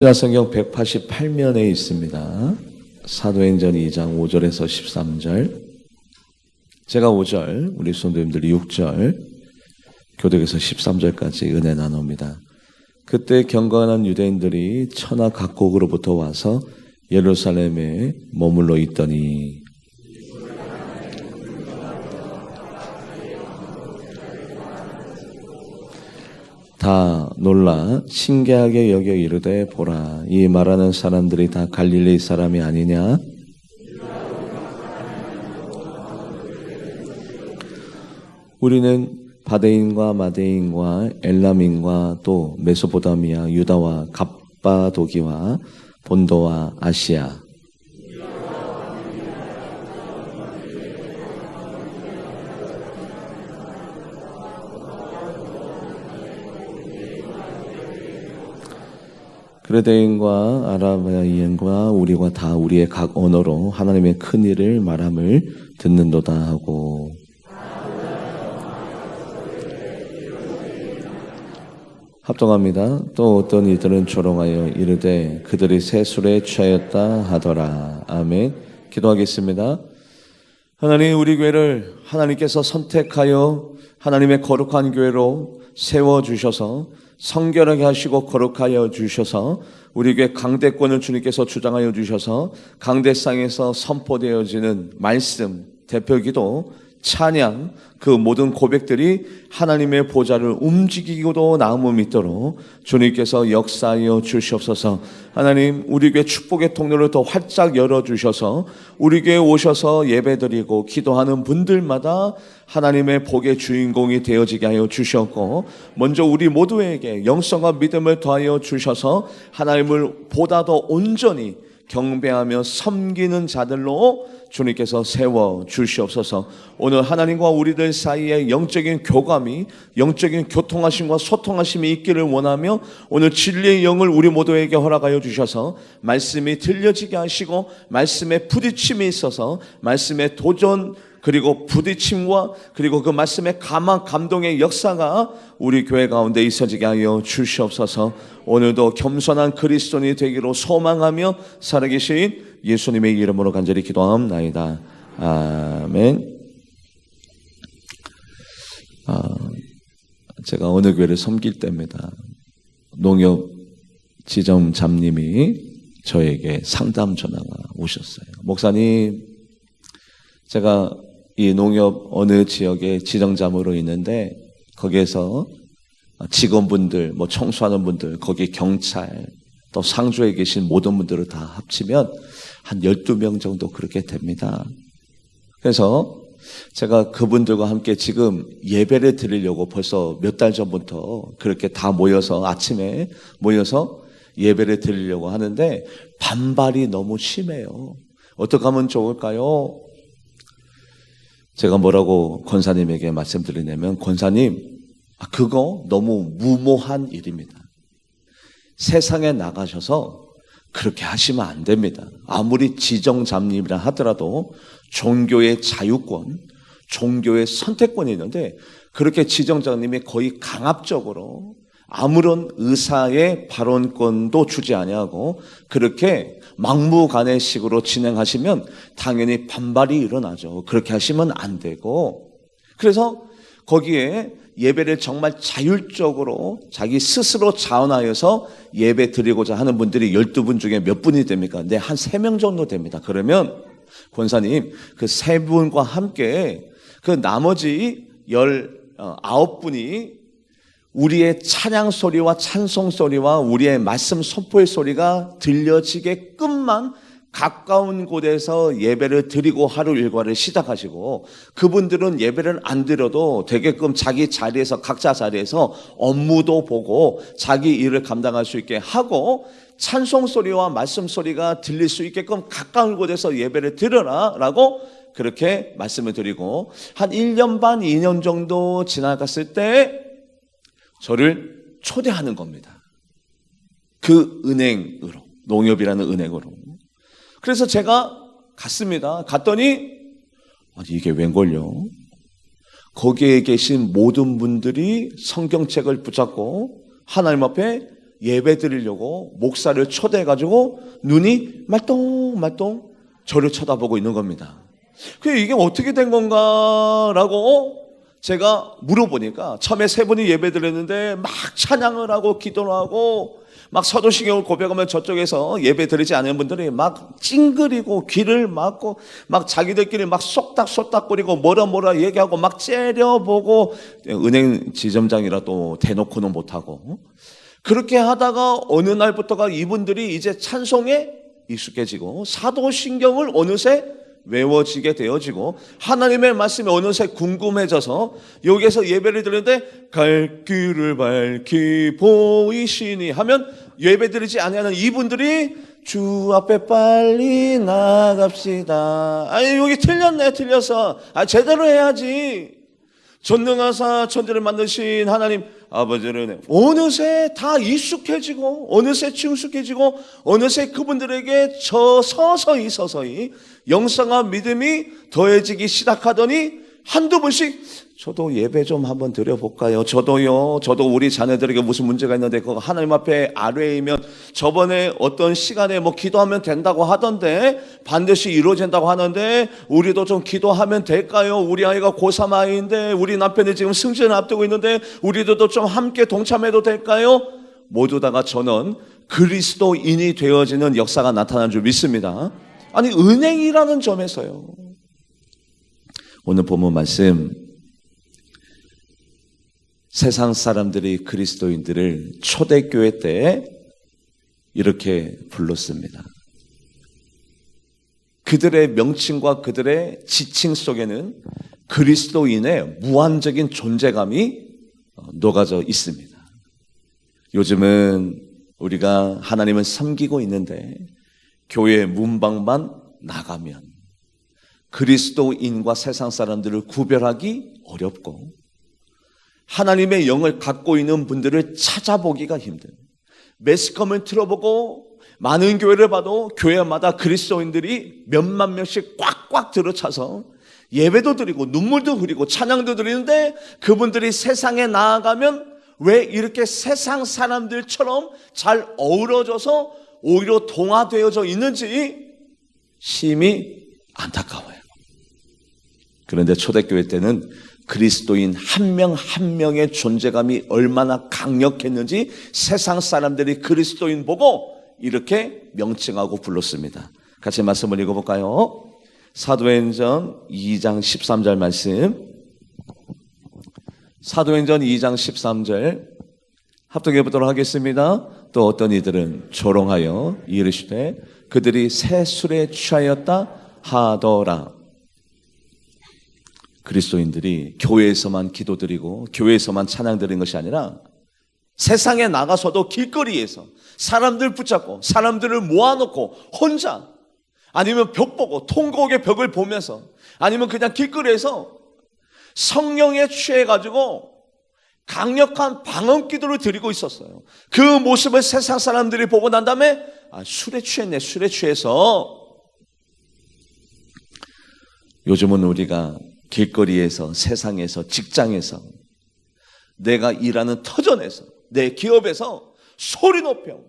신약성경 188면에 있습니다. 사도행전 2장 5절에서 13절, 제가 5절, 우리 성도님들이 6절, 교독에서 13절까지 은혜 나눕니다. 그때 경건한 유대인들이 천하 각국으로부터 와서 예루살렘에 머물러 있더니 다 놀라 신기하게 여겨 이르되 보라, 이 말하는 사람들이 다 갈릴리 사람이 아니냐? 우리는 바데인과 마데인과 엘람인과 또 메소포타미아, 유다와 갑바도기와 본도와 아시아, 그레데인과 아라바인과 우리가 다 우리의 각 언어로 하나님의 큰 일을 말함을 듣는도다 하고, 합동합니다. 또 어떤 이들은 조롱하여 이르되 그들이 새 술에 취하였다 하더라. 아멘. 기도하겠습니다. 하나님, 우리 교회를 하나님께서 선택하여 하나님의 거룩한 교회로 세워주셔서 성결하게 하시고 거룩하여 주셔서 우리 교회 강대권을 주님께서 주장하여 주셔서 강대상에서 선포되어지는 말씀, 대표기도, 찬양, 그 모든 고백들이 하나님의 보좌를 움직이고도 나음을 믿도록 주님께서 역사하여 주시옵소서. 하나님, 우리 교회 축복의 통로를 더 활짝 열어주셔서 우리 교회에 오셔서 예배드리고 기도하는 분들마다 하나님의 복의 주인공이 되어지게 하여 주셨고, 먼저 우리 모두에게 영성과 믿음을 더하여 주셔서 하나님을 보다 더 온전히 경배하며 섬기는 자들로 주님께서 세워 주시옵소서. 오늘 하나님과 우리들 사이에 영적인 교감이, 영적인 교통하심과 소통하심이 있기를 원하며 오늘 진리의 영을 우리 모두에게 허락하여 주셔서 말씀이 들려지게 하시고 말씀에 부딪힘이 있어서 말씀의 도전 그리고 부딪힘과 그리고 그 말씀의 감동의 역사가 우리 교회 가운데 있어지게 하여 주시옵소서. 오늘도 겸손한 그리스도인이 되기로 소망하며 살아계신 예수님의 이름으로 간절히 기도하옵나이다. 아멘. 제가 어느 교회를 섬길 때입니다. 농협 지점장님이 저에게 상담 전화가 오셨어요. 목사님, 제가 이 농협 어느 지역에 지점장으로 있는데 거기에서 직원분들, 청소하는 분들, 거기 경찰, 또 상주에 계신 모든 분들을 다 합치면 한 12명 정도 그렇게 됩니다. 그래서 제가 그분들과 함께 지금 예배를 드리려고 벌써 몇 달 전부터 그렇게 다 모여서 아침에 모여서 예배를 드리려고 하는데 반발이 너무 심해요. 어떻게 하면 좋을까요? 제가 뭐라고 권사님에게 말씀드리냐면, 권사님, 그거 너무 무모한 일입니다. 세상에 나가셔서 그렇게 하시면 안 됩니다. 아무리 지정장님이라 하더라도 종교의 자유권, 종교의 선택권이 있는데 그렇게 지정장님이 거의 강압적으로 아무런 의사의 발언권도 주지 아니하고 그렇게 막무가내식으로 진행하시면 당연히 반발이 일어나죠. 그렇게 하시면 안 되고, 그래서 거기에 예배를 정말 자율적으로 자기 스스로 자원하여서 예배 드리고자 하는 분들이 12분 중에 몇 분이 됩니까? 네, 한 3명 정도 됩니다. 그러면 권사님, 그 3분과 함께 그 나머지 19분이 우리의 찬양 소리와 찬송 소리와 우리의 말씀 선포의 소리가 들려지게끔만 가까운 곳에서 예배를 드리고 하루 일과를 시작하시고, 그분들은 예배를 안 드려도 되게끔 자기 자리에서, 각자 자리에서 업무도 보고 자기 일을 감당할 수 있게 하고 찬송 소리와 말씀 소리가 들릴 수 있게끔 가까운 곳에서 예배를 드려라 라고 그렇게 말씀을 드리고, 한 1년 반 2년 정도 지나갔을 때 저를 초대하는 겁니다. 그 은행으로, 농협이라는 은행으로. 그래서 제가 갔습니다. 갔더니 이게 웬걸요? 거기에 계신 모든 분들이 성경책을 붙잡고 하나님 앞에 예배 드리려고 목사를 초대해가지고 눈이 말똥말똥 저를 쳐다보고 있는 겁니다. 그게 이게 어떻게 된 건가라고 제가 물어보니까 처음에 세 분이 예배 드렸는데 막 찬양을 하고 기도를 하고 막 서도시경을 고백하면 저쪽에서 예배 드리지 않은 분들이 막 찡그리고 귀를 막고 막 자기들끼리 막 쏙닥쏙닥거리고 뭐라 얘기하고 막 째려보고 은행 지점장이라 또 대놓고는 못하고 그렇게 하다가 어느 날부터가 이분들이 이제 찬송에 익숙해지고 사도신경을 어느새 외워지게 되어지고 하나님의 말씀이 어느새 궁금해져서 여기에서 예배를 드리는데 갈 길을 밝히 보이시니 하면 예배 드리지 아니하는 이분들이 주 앞에 빨리 나갑시다. 아니 여기 틀렸어. 제대로 해야지. 전능하사 천지를 만드신 하나님 아버지는 어느새 다 익숙해지고 어느새 친숙해지고 어느새 그분들에게 서서히 영성과 믿음이 더해지기 시작하더니 한두 번씩 저도 예배 좀 한번 드려볼까요? 저도 우리 자녀들에게 무슨 문제가 있는데 그거 하나님 앞에 아뢰이면 저번에 어떤 시간에 뭐 기도하면 된다고 하던데 반드시 이루어진다고 하는데 우리도 좀 기도하면 될까요? 우리 아이가 고3 아이인데 우리 남편이 지금 승진을 앞두고 있는데 우리도 좀 함께 동참해도 될까요? 모두 다가 저는 그리스도인이 되어지는 역사가 나타난 줄 믿습니다. 아니 은행이라는 점에서요. 오늘 본문 말씀 세상 사람들이 그리스도인들을 초대교회 때 이렇게 불렀습니다. 그들의 명칭과 그들의 지칭 속에는 그리스도인의 무한적인 존재감이 녹아져 있습니다. 요즘은 우리가 하나님을 섬기고 있는데 교회 문방만 나가면 그리스도인과 세상 사람들을 구별하기 어렵고 하나님의 영을 갖고 있는 분들을 찾아보기가 힘든 매스컴을 틀어보고 많은 교회를 봐도 교회마다 그리스도인들이 몇만 명씩 꽉꽉 들어차서 예배도 드리고 눈물도 흘리고 찬양도 드리는데 그분들이 세상에 나아가면 왜 이렇게 세상 사람들처럼 잘 어우러져서 오히려 동화되어져 있는지 심히 안타까워요. 그런데 초대교회 때는 그리스도인 한 명 한 명의 존재감이 얼마나 강력했는지 세상 사람들이 그리스도인 보고 이렇게 명칭하고 불렀습니다. 같이 말씀을 읽어볼까요? 사도행전 2장 13절 말씀. 사도행전 2장 13절 합독해 보도록 하겠습니다. 또 어떤 이들은 조롱하여 이르시되 그들이 새 술에 취하였다 하더라. 그리스도인들이 교회에서만 기도드리고 교회에서만 찬양드리는 것이 아니라 세상에 나가서도 길거리에서 사람들 붙잡고 사람들을 모아놓고 혼자 아니면 벽 보고 통곡의 벽을 보면서 아니면 그냥 길거리에서 성령에 취해가지고 강력한 방언 기도를 드리고 있었어요. 그 모습을 세상 사람들이 보고 난 다음에 술에 취했네, 술에 취해서. 요즘은 우리가 길거리에서, 세상에서, 직장에서, 내가 일하는 터전에서, 내 기업에서 소리 높여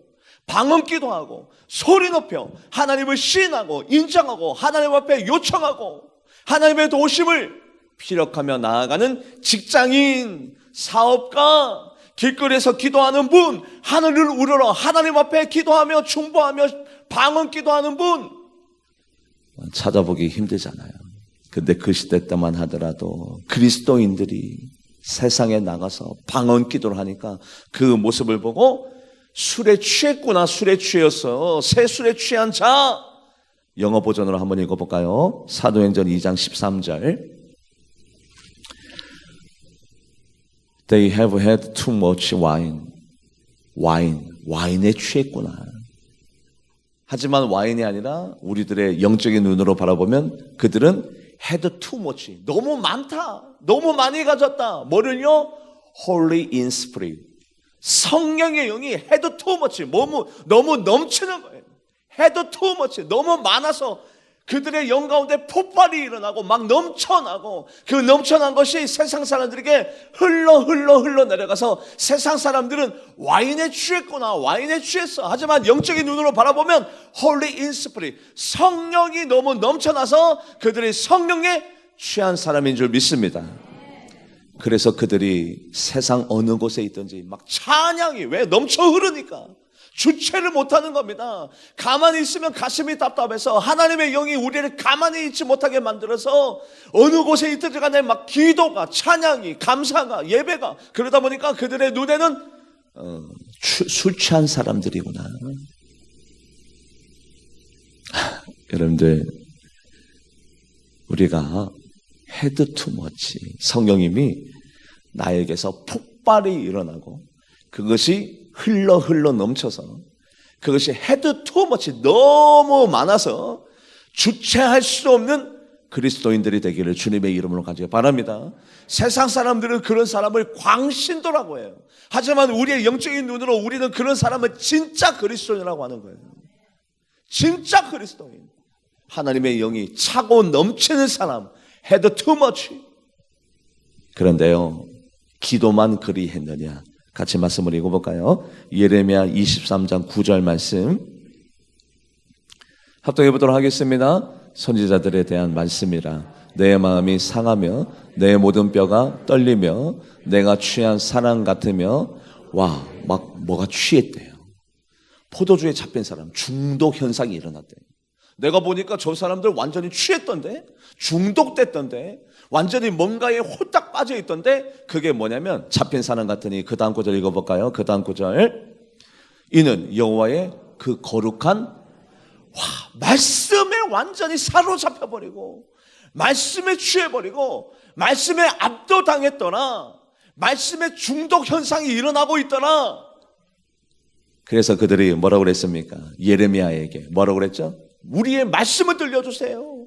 방언 기도하고 소리 높여 하나님을 시인하고 인정하고 하나님 앞에 요청하고 하나님의 도우심을 피력하며 나아가는 직장인, 사업가, 길거리에서 기도하는 분, 하늘을 우러러 하나님 앞에 기도하며 중보하며 방언 기도하는 분 찾아보기 힘들잖아요. 근데 그 시대 때만 하더라도 그리스도인들이 세상에 나가서 방언 기도를 하니까 그 모습을 보고 술에 취했구나, 술에 취했어, 새 술에 취한 자. 영어 버전으로 한번 읽어볼까요? 사도행전 2장 13절. They have had too much wine. 와인에 취했구나. 하지만 와인이 아니라 우리들의 영적인 눈으로 바라보면 그들은 had too much. 너무 많다. 너무 많이 가졌다. 뭐를요? Holy in spirit. 성령의 영이 had too much. 너무 넘치는 거예요. had too much. 너무 많아서 그들의 영 가운데 폭발이 일어나고 막 넘쳐나고, 그 넘쳐난 것이 세상 사람들에게 흘러 내려가서 세상 사람들은 와인에 취했구나, 와인에 취했어. 하지만 영적인 눈으로 바라보면 Holy in Spirit, 성령이 너무 넘쳐나서 그들이 성령에 취한 사람인 줄 믿습니다. 그래서 그들이 세상 어느 곳에 있든지 막 찬양이, 왜? 넘쳐 흐르니까 주체를 못하는 겁니다. 가만히 있으면 가슴이 답답해서 하나님의 영이 우리를 가만히 있지 못하게 만들어서 어느 곳에 있든지 간에 막 기도가, 찬양이, 감사가, 예배가, 그러다 보니까 그들의 눈에는 술 취한 사람들이구나. 여러분들, 우리가 헤드 투 머치, 성령님이 나에게서 폭발이 일어나고 그것이 흘러 넘쳐서, 그것이 헤드 투 머치, 너무 많아서 주체할 수 없는 그리스도인들이 되기를 주님의 이름으로 간절히 바랍니다. 세상 사람들은 그런 사람을 광신도라고 해요. 하지만 우리의 영적인 눈으로 우리는 그런 사람을 진짜 그리스도인이라고 하는 거예요. 진짜 그리스도인, 하나님의 영이 차고 넘치는 사람, 헤드 투 머치. 그런데요, 기도만 그리 했느냐? 같이 말씀을 읽어볼까요? 예레미야 23장 9절 말씀 합독해 보도록 하겠습니다. 선지자들에 대한 말씀이라 내 마음이 상하며 내 모든 뼈가 떨리며 내가 취한 사람 같으며, 와, 막 뭐가 취했대요. 포도주에 잡힌 사람, 중독 현상이 일어났대요. 내가 보니까 저 사람들 완전히 취했던데, 중독됐던데, 완전히 뭔가에 홀딱 빠져 있던데, 그게 뭐냐면 잡힌 사람 같으니, 그 다음 구절 읽어볼까요? 그 다음 구절. 이는 여호와의 그 거룩한 말씀에 완전히 사로잡혀버리고, 말씀에 취해버리고, 말씀에 압도당했더라, 말씀에 중독 현상이 일어나고 있더라. 그래서 그들이 뭐라고 그랬습니까? 예레미야에게 뭐라고 그랬죠? 우리의 말씀을 들려주세요.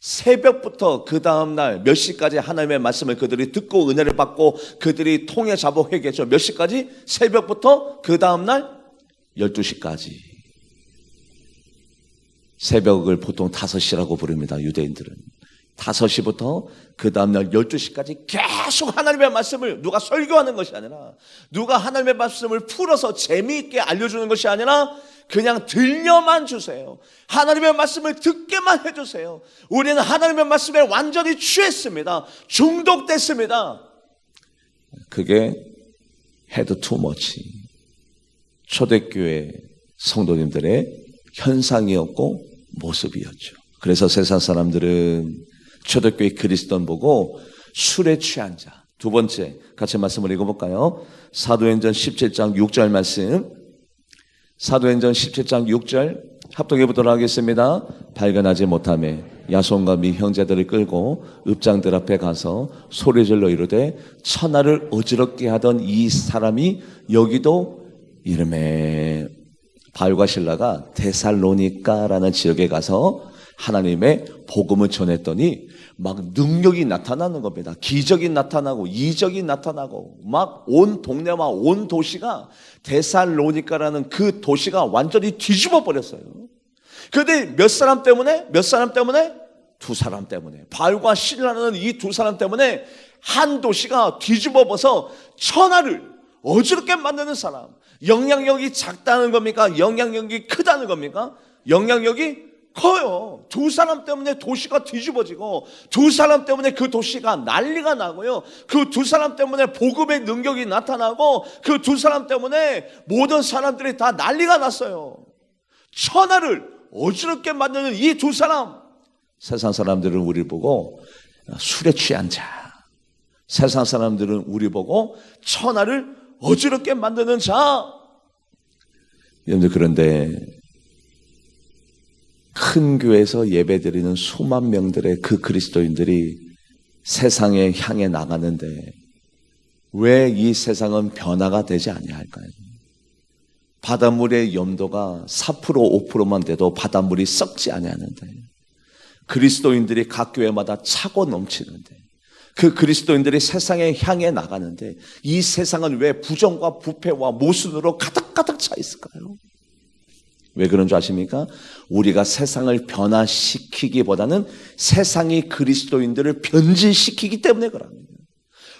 새벽부터 그 다음날 몇 시까지 하나님의 말씀을 그들이 듣고 은혜를 받고 그들이 통해 잡아 회개했죠. 몇 시까지? 새벽부터 그 다음날 12시까지. 새벽을 보통 5시라고 부릅니다. 유대인들은 5시부터 그 다음날 12시까지 계속 하나님의 말씀을, 누가 설교하는 것이 아니라, 누가 하나님의 말씀을 풀어서 재미있게 알려주는 것이 아니라 그냥 들려만 주세요. 하나님의 말씀을 듣게만 해주세요. 우리는 하나님의 말씀에 완전히 취했습니다. 중독됐습니다. 그게 헤드 투 머치, 초대교회 성도님들의 현상이었고 모습이었죠. 그래서 세상 사람들은 초대교회 그리스도인 보고 술에 취한 자. 두 번째, 같이 말씀을 읽어볼까요? 사도행전 17장 6절 말씀. 사도행전 17장 6절 합독해 보도록 하겠습니다. 발견하지 못하며 야손과 미 형제들을 끌고 읍장들 앞에 가서 소리질러 이르되 천하를 어지럽게 하던 이 사람이 여기도 이름에, 바울과 실라가 데살로니가라는 지역에 가서 하나님의 복음을 전했더니 막 능력이 나타나는 겁니다. 기적이 나타나고 이적이 나타나고 막 온 동네와 온 도시가, 데살로니가라는 그 도시가 완전히 뒤집어 버렸어요. 그런데 몇 사람 때문에? 두 사람 때문에. 바울과 실라라는 이 두 사람 때문에 한 도시가 뒤집어버서 천하를 어지럽게 만드는 사람. 영향력이 작다는 겁니까? 영향력이 크다는 겁니까? 영향력이 커요. 두 사람 때문에 도시가 뒤집어지고, 두 사람 때문에 그 도시가 난리가 나고요. 그 두 사람 때문에 복음의 능력이 나타나고, 그 두 사람 때문에 모든 사람들이 다 난리가 났어요. 천하를 어지럽게 만드는 이 두 사람. 세상 사람들은 우리를 보고 술에 취한 자, 세상 사람들은 우리 보고 천하를 어지럽게 만드는 자. 여러분들, 그런데 큰 교회에서 예배드리는 수만 명들의 그 그리스도인들이 세상에 향해 나가는데 왜 이 세상은 변화가 되지 아니할까요? 바닷물의 염도가 4% 5%만 돼도 바닷물이 썩지 아니하는데, 그리스도인들이 각 교회마다 차고 넘치는데, 그 그리스도인들이 세상에 향해 나가는데 이 세상은 왜 부정과 부패와 모순으로 가득가득 차 있을까요? 왜 그런 줄 아십니까? 우리가 세상을 변화시키기보다는 세상이 그리스도인들을 변질시키기 때문에 그럽니다.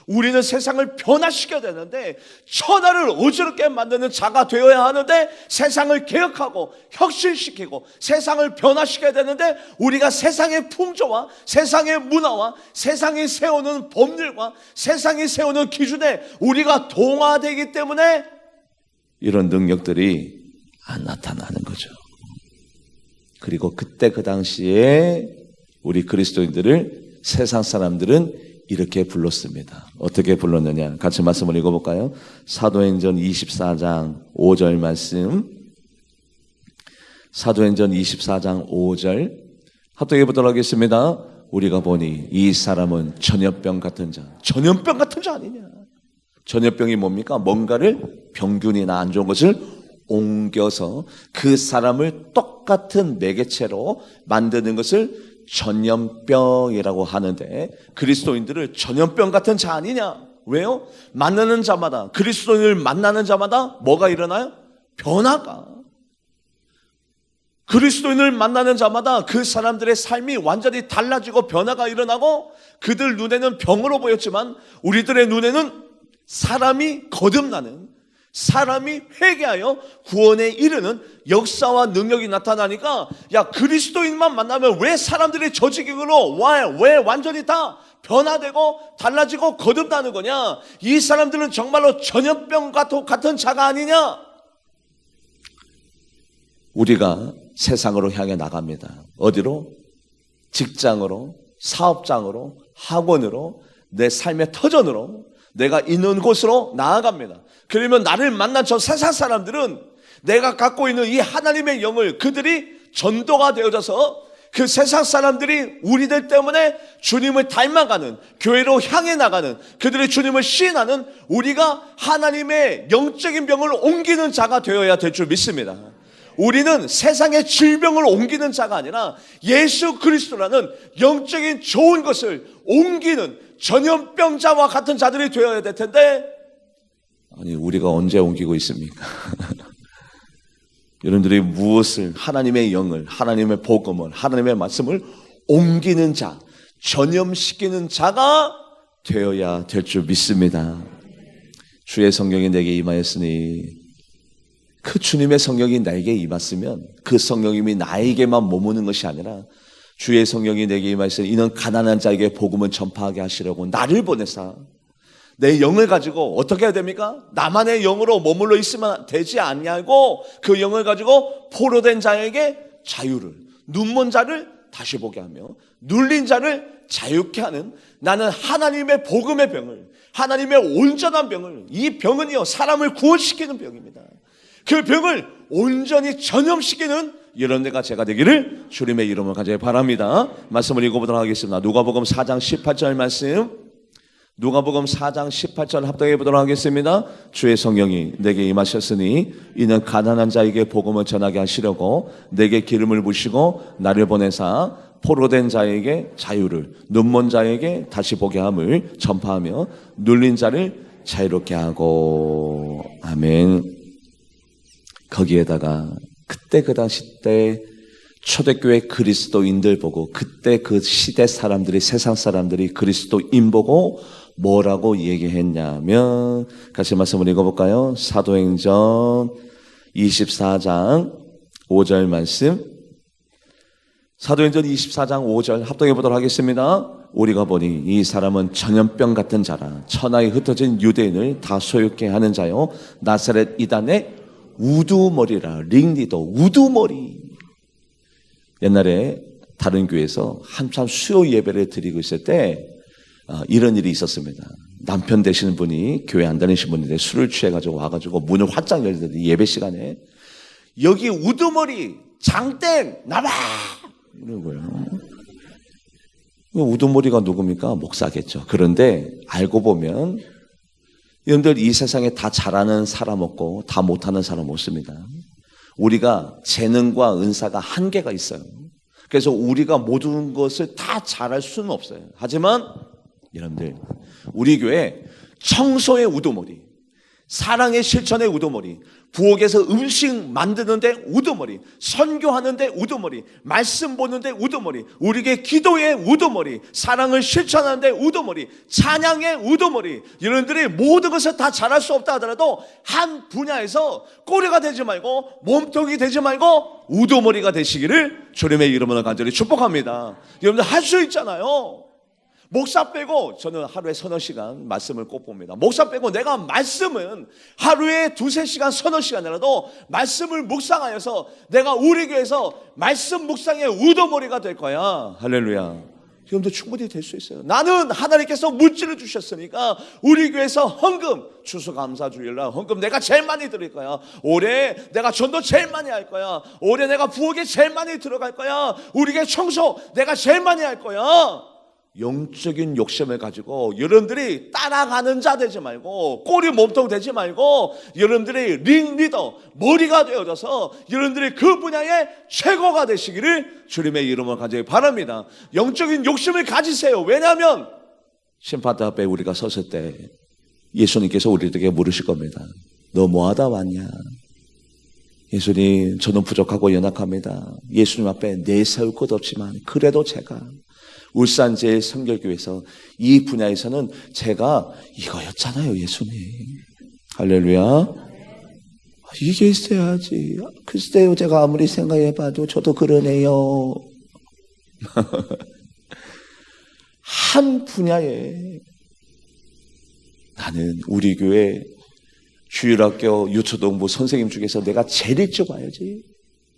우리는 세상을 변화시켜야 되는데 천하를 어지럽게 만드는 자가 되어야 하는데 세상을 개혁하고 혁신시키고 세상을 변화시켜야 되는데 우리가 세상의 풍조와 세상의 문화와 세상이 세우는 법률과 세상이 세우는 기준에 우리가 동화되기 때문에 이런 능력들이 안 나타나는 거죠. 그리고 그때 그 당시에 우리 그리스도인들을 세상 사람들은 이렇게 불렀습니다. 어떻게 불렀느냐? 같이 말씀을 읽어볼까요? 사도행전 24장 5절 말씀. 사도행전 24장 5절 합독해 보도록 하겠습니다. 우리가 보니 이 사람은 전염병 같은 자. 전염병 같은 자 아니냐? 전염병이 뭡니까? 뭔가를 병균이나 안 좋은 것을 옮겨서 그 사람을 똑같은 매개체로 만드는 것을 전염병이라고 하는데 그리스도인들을 전염병 같은 자 아니냐? 왜요? 만나는 자마다 그리스도인을 만나는 자마다 뭐가 일어나요? 변화가. 그리스도인을 만나는 자마다 그 사람들의 삶이 완전히 달라지고 변화가 일어나고 그들 눈에는 병으로 보였지만 우리들의 눈에는 사람이 거듭나는 사람이 회개하여 구원에 이르는 역사와 능력이 나타나니까 야 그리스도인만 만나면 왜 사람들이 저지경으로 왜 완전히 다 변화되고 달라지고 거듭나는 거냐? 이 사람들은 정말로 전염병 같은 자가 아니냐? 우리가 세상으로 향해 나갑니다. 어디로? 직장으로, 사업장으로, 학원으로, 내 삶의 터전으로 내가 있는 곳으로 나아갑니다. 그러면 나를 만난 저 세상 사람들은 내가 갖고 있는 이 하나님의 영을 그들이 전도가 되어져서 그 세상 사람들이 우리들 때문에 주님을 닮아가는 교회로 향해 나가는 그들의 주님을 시인하는 우리가 하나님의 영적인 병을 옮기는 자가 되어야 될 줄 믿습니다. 우리는 세상의 질병을 옮기는 자가 아니라 예수 그리스도라는 영적인 좋은 것을 옮기는 전염병자와 같은 자들이 되어야 될 텐데 아니 우리가 언제 옮기고 있습니까? 여러분들이 무엇을 하나님의 영을 하나님의 복음을 하나님의 말씀을 옮기는 자 전염시키는 자가 되어야 될 줄 믿습니다. 주의 성령이 내게 임하였으니 그 주님의 성령이 나에게 임했으면 그 성령님이 나에게만 머무는 것이 아니라 주의 성령이 내게 임하였으니 이는 가난한 자에게 복음을 전파하게 하시려고 나를 보내사 내 영을 가지고 어떻게 해야 됩니까? 나만의 영으로 머물러 있으면 되지 않냐고 그 영을 가지고 포로된 자에게 자유를 눈먼 자를 다시 보게 하며 눌린 자를 자유케 하는 나는 하나님의 복음의 병을 하나님의 온전한 병을 이 병은요 사람을 구원시키는 병입니다. 그 병을 온전히 전염시키는 이런 데가 제가 되기를 주님의 이름으로 간절히 바랍니다. 말씀을 읽어보도록 하겠습니다. 누가복음 4장 18절 말씀 누가복음 4장 18절 합독해 보도록 하겠습니다. 주의 성령이 내게 임하셨으니 이는 가난한 자에게 복음을 전하게 하시려고 내게 기름을 부시고 나를 보내사 포로된 자에게 자유를 눈먼 자에게 다시 보게 함을 전파하며 눌린 자를 자유롭게 하고 아멘. 거기에다가 그때 그 당시 때 초대교회 그리스도인들 보고 그때 그 시대 사람들이 세상 사람들이 그리스도인 보고 뭐라고 얘기했냐면 같이 말씀을 읽어볼까요? 사도행전 24장 5절 말씀 사도행전 24장 5절 합독해 보도록 하겠습니다. 우리가 보니 이 사람은 전염병 같은 자라 천하에 흩어진 유대인을 다 소유케 하는 자요 나사렛 이단의 우두머리라 링리더 우두머리 옛날에 다른 교회에서 한참 수요 예배를 드리고 있을 때 이런 일이 있었습니다. 남편 되시는 분이 교회 안 다니신 분인데 술을 취해가지고 와가지고 문을 활짝 열더니 예배 시간에 여기 우두머리 장땡 나와 이러는 거예요. 우두머리가 누굽니까? 목사겠죠. 그런데 알고 보면 여러분들 이 세상에 다 잘하는 사람 없고 다 못하는 사람 없습니다. 우리가 재능과 은사가 한계가 있어요. 그래서 우리가 모든 것을 다 잘할 수는 없어요. 하지만 여러분들 우리 교회 청소의 우두머리 사랑의 실천의 우두머리, 부엌에서 음식 만드는데 우두머리, 선교하는데 우두머리, 말씀 보는데 우두머리, 우리에게 기도의 우두머리, 사랑을 실천하는데 우두머리, 찬양의 우두머리. 여러분들이 모든 것을 다 잘할 수 없다 하더라도 한 분야에서 꼬리가 되지 말고 몸통이 되지 말고 우두머리가 되시기를 주님의 이름으로 간절히 축복합니다. 여러분들 할 수 있잖아요. 목사 빼고 저는 하루에 서너 시간 말씀을 꼭 봅니다. 목사 빼고 내가 말씀은 하루에 두세 시간 서너 시간이라도 말씀을 묵상하여서 내가 우리 교회에서 말씀 묵상의 우두머리가 될 거야. 할렐루야. 여러분도 충분히 될 수 있어요. 나는 하나님께서 물질을 주셨으니까 우리 교회에서 헌금, 추수감사 주일날 헌금 내가 제일 많이 드릴 거야. 올해 내가 전도 제일 많이 할 거야. 올해 내가 부엌에 제일 많이 들어갈 거야. 우리 교회 청소 내가 제일 많이 할 거야. 영적인 욕심을 가지고 여러분들이 따라가는 자 되지 말고 꼬리 몸통 되지 말고 여러분들이 링리더 머리가 되어져서 여러분들이 그 분야의 최고가 되시기를 주님의 이름으로 간절히 바랍니다. 영적인 욕심을 가지세요. 왜냐하면 심판대 앞에 우리가 섰을 때 예수님께서 우리에게 물으실 겁니다. 너 뭐하다 왔냐? 예수님, 저는 부족하고 연약합니다. 예수님 앞에 내세울 것 없지만 그래도 제가 울산제일성결교회에서 이 분야에서는 제가 이거였잖아요. 예수님. 할렐루야. 이게 있어야지. 글쎄요, 제가 아무리 생각해봐도 저도 그러네요. 한 분야에 나는 우리 교회 주일학교 유초동부 선생님 중에서 내가 제일 일찍 와야지.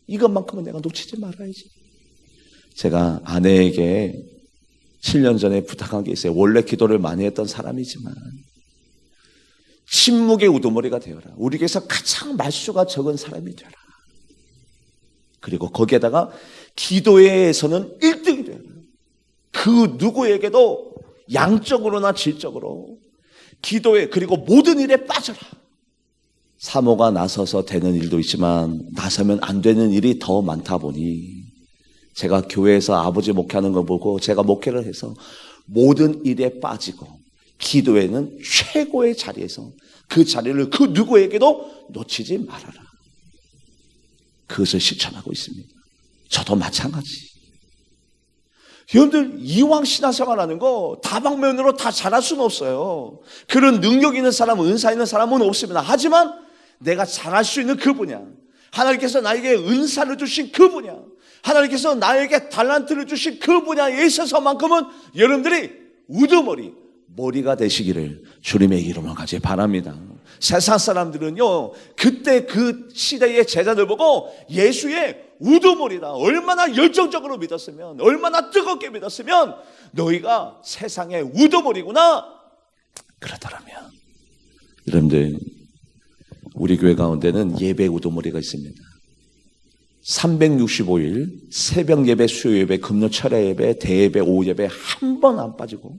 이것만큼은 내가 놓치지 말아야지. 제가 아내에게 7년 전에 부탁한 게 있어요. 원래 기도를 많이 했던 사람이지만 침묵의 우두머리가 되어라. 우리 교회에서 가장 말수가 적은 사람이 되어라. 그리고 거기에다가 기도에서는 1등이 되어라. 그 누구에게도 양적으로나 질적으로 기도에 그리고 모든 일에 빠져라. 사모가 나서서 되는 일도 있지만 나서면 안 되는 일이 더 많다 보니 제가 교회에서 아버지 목회하는 걸 보고 제가 목회를 해서 모든 일에 빠지고 기도에는 최고의 자리에서 그 자리를 그 누구에게도 놓치지 말아라. 그것을 실천하고 있습니다. 저도 마찬가지. 여러분들 이왕 신앙생활하는 거 다방면으로 다 잘할 수는 없어요. 그런 능력 있는 사람, 은사 있는 사람은 없습니다. 하지만 내가 잘할 수 있는 그 분야, 하나님께서 나에게 은사를 주신 그 분야, 하나님께서 나에게 달란트를 주신 그 분야에 있어서만큼은 여러분들이 우두머리, 머리가 되시기를 주님의 이름으로 간절히 바랍니다. 세상 사람들은요, 그때 그 시대의 제자들 보고 예수의 우두머리다, 얼마나 열정적으로 믿었으면, 얼마나 뜨겁게 믿었으면 너희가 세상의 우두머리구나 그러더라면, 여러분들 우리 교회 가운데는 예배 우두머리가 있습니다. 365일 새벽 예배, 수요 예배, 금요 철야 예배, 대예배, 오후 예배 한 번 안 빠지고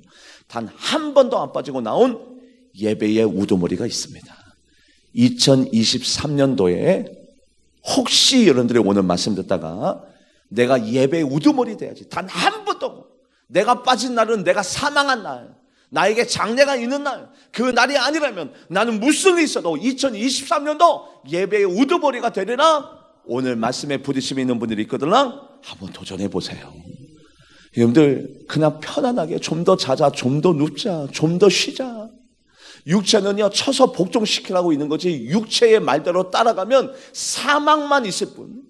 단 한 번도 안 빠지고 나온 예배의 우두머리가 있습니다. 2023년도에 혹시 여러분들이 오늘 말씀 듣다가 내가 예배의 우두머리 돼야지, 단 한 번도, 내가 빠진 날은 내가 사망한 날, 나에게 장례가 있는 날, 그 날이 아니라면 나는 무슨 일이 있어도 2023년도 예배의 우두머리가 되리라. 오늘 말씀에 부딪힘이 있는 분들이 있거든요. 한번 도전해 보세요. 여러분들 그냥 편안하게 좀 더 자자, 좀 더 눕자, 좀 더 쉬자. 육체는요 쳐서 복종시키라고 있는 거지, 육체의 말대로 따라가면 사망만 있을 뿐,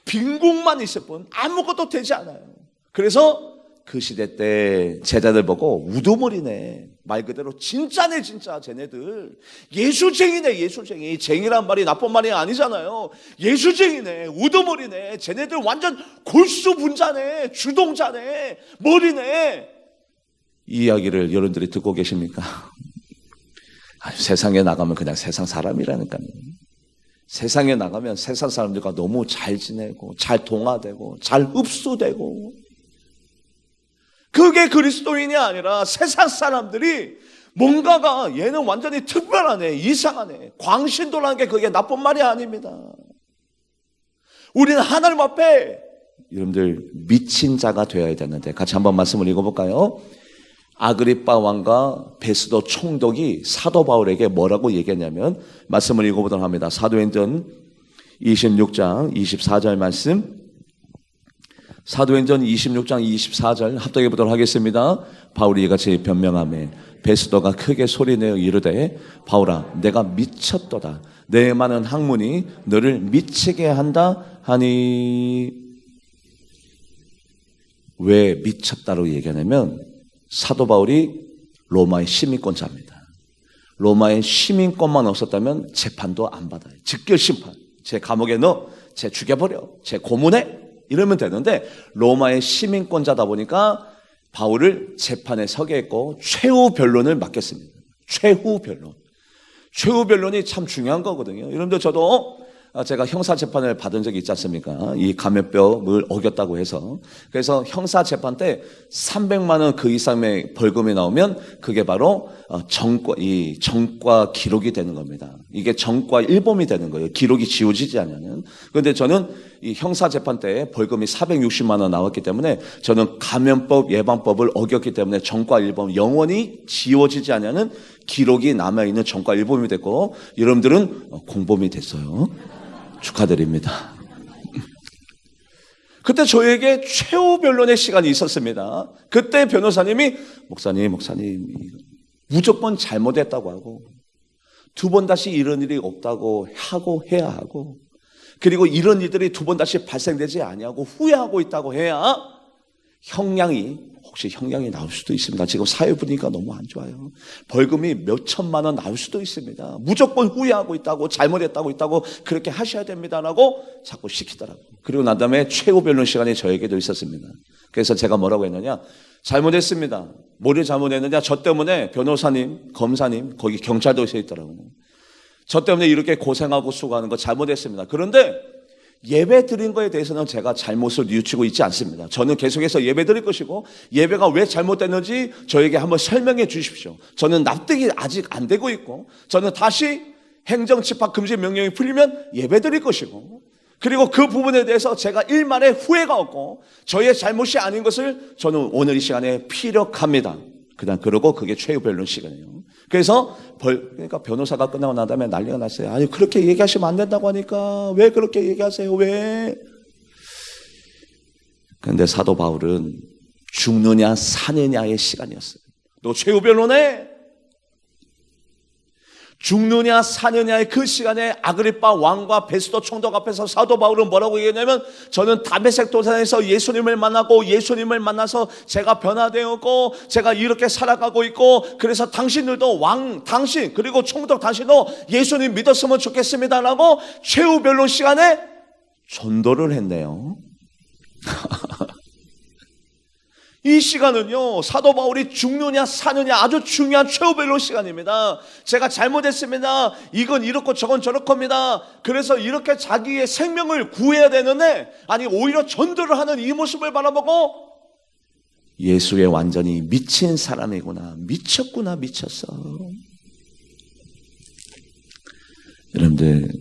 빈궁만 있을 뿐 아무것도 되지 않아요. 그래서 그 시대 때 제자들 보고 우두머리네, 말 그대로 진짜네, 진짜 쟤네들 예수쟁이네, 예수쟁이. 쟁이란 말이 나쁜 말이 아니잖아요. 예수쟁이네, 우두머리네, 쟤네들 완전 골수분자네, 주동자네, 머리네. 이 이야기를 여러분들이 듣고 계십니까? 세상에 나가면 그냥 세상 사람이라니까요. 세상에 나가면 세상 사람들과 너무 잘 지내고 잘 동화되고 잘 흡수되고, 그게 그리스도인이 아니라 세상 사람들이 뭔가가 얘는 완전히 특별하네, 이상하네, 광신도라는 게 그게 나쁜 말이 아닙니다. 우리는 하나님 앞에 여러분들 미친 자가 되어야 되는데, 같이 한번 말씀을 읽어볼까요? 아그리빠 왕과 베스도 총독이 사도 바울에게 뭐라고 얘기했냐면, 말씀을 읽어보도록 합니다. 사도행전 26장 24절 말씀, 사도행전 26장 24절 합독해 보도록 하겠습니다. 바울이 이같이 변명하며 베스도가 크게 소리내어 이르되, 바울아, 내가 미쳤도다. 내 많은 학문이 너를 미치게 한다 하니. 왜 미쳤다고 얘기하냐면, 사도 바울이 로마의 시민권자입니다. 로마의 시민권만 없었다면 재판도 안 받아요. 즉결심판. 제 감옥에 넣어, 제 죽여버려, 제 고문해, 이러면 되는데 로마의 시민권자다 보니까 바울을 재판에 서게 했고 최후 변론을 맡겼습니다. 최후 변론. 최후 변론이 참 중요한 거거든요. 여러분들, 저도 제가 형사 재판을 받은 적이 있지 않습니까? 이 감염병을 어겼다고 해서. 그래서 형사 재판 때 300만 원 그 이상의 벌금이 나오면 그게 바로 정과 기록이 되는 겁니다. 이게 정과 일범이 되는 거예요. 기록이 지워지지 않으면. 그런데 저는 이 형사 재판 때 벌금이 460만 원 나왔기 때문에 저는 감염법 예방법을 어겼기 때문에 정과 일범, 영원히 지워지지 않으면 기록이 남아있는 정과 일범이 됐고, 여러분들은 공범이 됐어요. 축하드립니다. 그때 저에게 최후 변론의 시간이 있었습니다. 그때 변호사님이 목사님 무조건 잘못했다고 하고, 두 번 다시 이런 일이 없다고 하고 해야 하고, 그리고 이런 일들이 두 번 다시 발생되지 아니하고 후회하고 있다고 해야 혹시 형량이 나올 수도 있습니다. 지금 사회 분위기가 너무 안 좋아요. 벌금이 몇 천만 원 나올 수도 있습니다. 무조건 후회하고 있다고, 잘못했다고 있다고 그렇게 하셔야 됩니다라고 자꾸 시키더라고요. 그리고 난 다음에 최후 변론 시간이 저에게도 있었습니다. 그래서 제가 뭐라고 했느냐, 잘못했습니다. 뭐를 잘못했느냐, 저 때문에 변호사님, 검사님, 거기 경찰도 서 있더라고요. 저 때문에 이렇게 고생하고 수고하는 거 잘못했습니다. 그런데 예배 드린 거에 대해서는 제가 잘못을 뉘우치고 있지 않습니다. 저는 계속해서 예배 드릴 것이고, 예배가 왜 잘못됐는지 저에게 한번 설명해 주십시오. 저는 납득이 아직 안 되고 있고, 저는 다시 행정 집합 금지 명령이 풀리면 예배 드릴 것이고, 그리고 그 부분에 대해서 제가 일말의 후회가 없고 저의 잘못이 아닌 것을 저는 오늘 이 시간에 피력합니다. 그러고 그게 최후 변론 시간이에요. 그래서 그러니까 변호사가 끝나고 난 다음에 난리가 났어요. 아니, 그렇게 얘기하시면 안 된다고 하니까 왜 그렇게 얘기하세요? 왜? 그런데 사도 바울은 죽느냐 사느냐의 시간이었어요. 너 최후 변론해? 죽느냐 사느냐의 그 시간에 아그리빠 왕과 베스도 총독 앞에서 사도 바울은 뭐라고 얘기했냐면, 저는 다메섹 도상에서 예수님을 만나고 예수님을 만나서 제가 변화되었고 제가 이렇게 살아가고 있고, 그래서 당신들도 당신 그리고 총독 당신도 예수님 믿었으면 좋겠습니다라고 최후 변론 시간에 전도를 했네요. 이 시간은요, 사도 바울이 죽느냐 사느냐 아주 중요한 최후 변론 시간입니다. 제가 잘못했습니다. 이건 이렇고 저건 저렇겁니다. 그래서 이렇게 자기의 생명을 구해야 되는데, 아니 오히려 전도를 하는 이 모습을 바라보고 예수에 완전히 미친 사람이구나, 미쳤구나, 미쳤어. 여러분들,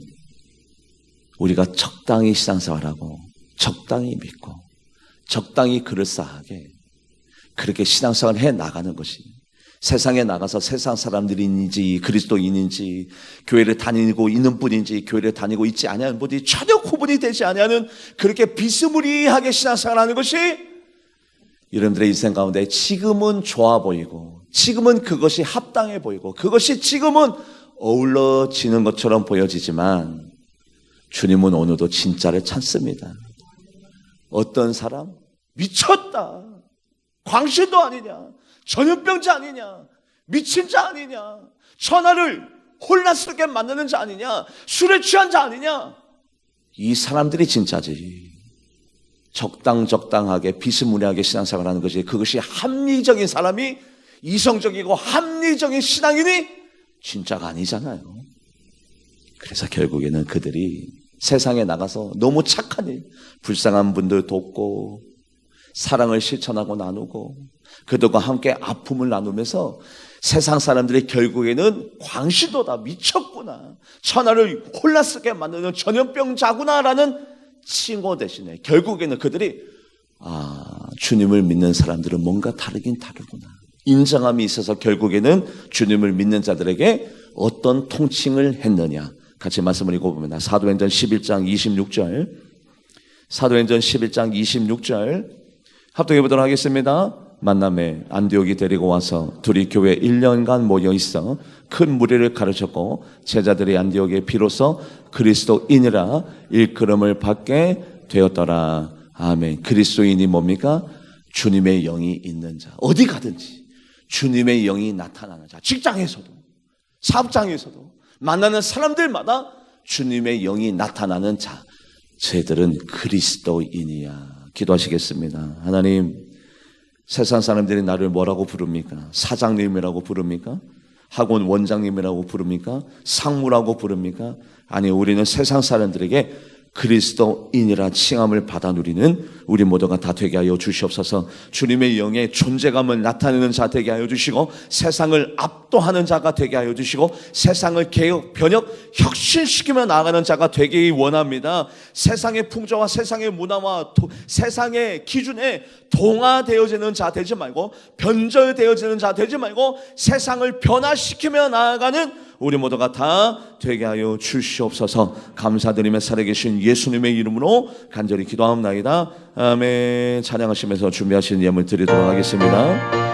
우리가 적당히 신앙생활하고 적당히 믿고 적당히 그럴싸하게 그렇게 신앙생활을 해 나가는 것이, 세상에 나가서 세상 사람들인지 그리스도인인지 교회를 다니고 있는 분인지 교회를 다니고 있지 아니하는 분이 전혀 구분이 되지 아니하는 그렇게 비스무리하게 신앙생활하는 것이 여러분들의 인생 가운데 지금은 좋아 보이고, 지금은 그것이 합당해 보이고, 그것이 지금은 어울러지는 것처럼 보여지지만, 주님은 오늘도 진짜를 찾습니다. 어떤 사람? 미쳤다, 광신도 아니냐, 전염병자 아니냐, 미친 자 아니냐, 천하를 혼란스럽게 만드는 자 아니냐, 술에 취한 자 아니냐, 이 사람들이 진짜지. 적당하게 비스무리하게 신앙생활하는 것이, 그것이 합리적인 사람이, 이성적이고 합리적인 신앙인이 진짜가 아니잖아요. 그래서 결국에는 그들이 세상에 나가서 너무 착한 일, 불쌍한 분들 돕고 사랑을 실천하고 나누고 그들과 함께 아픔을 나누면서 세상 사람들이 결국에는 광시도다, 미쳤구나, 천하를 혼란스럽게 만드는 전염병자구나라는 칭호 대신에 결국에는 그들이 주님을 믿는 사람들은 뭔가 다르긴 다르구나, 인정함이 있어서 결국에는 주님을 믿는 자들에게 어떤 통칭을 했느냐. 같이 말씀을 읽어봅니다. 사도행전 11장 26절. 사도행전 11장 26절 합독해 보도록 하겠습니다. 만남에 안디옥이 데리고 와서 둘이 교회 1년간 모여 있어 큰 무리를 가르쳤고 제자들이 안디옥에 비로소 그리스도인이라 일컬음을 받게 되었더라. 아멘. 그리스도인이 뭡니까? 주님의 영이 있는 자. 어디 가든지 주님의 영이 나타나는 자. 직장에서도 사업장에서도 만나는 사람들마다 주님의 영이 나타나는 자. 쟤들은 그리스도인이야. 기도하시겠습니다. 하나님, 세상 사람들이 나를 뭐라고 부릅니까? 사장님이라고 부릅니까? 학원 원장님이라고 부릅니까? 상무라고 부릅니까? 아니, 우리는 세상 사람들에게 그리스도인이라 칭함을 받아 누리는 우리 모두가 다 되게 하여 주시옵소서. 주님의 영의 존재감을 나타내는 자 되게 하여 주시고 세상을 압도하는 자가 되게 하여 주시고 세상을 개혁, 변혁, 혁신시키며 나아가는 자가 되기 원합니다. 세상의 풍조와 세상의 문화와 세상의 기준에 동화되어지는 자 되지 말고 변절되어지는 자 되지 말고 세상을 변화시키며 나아가는 우리 모두가 다 되게 하여 주시옵소서. 감사드리며 살아계신 예수님의 이름으로 간절히 기도합니다. 아멘. 찬양하시면서 준비하신 예물 드리도록 하겠습니다.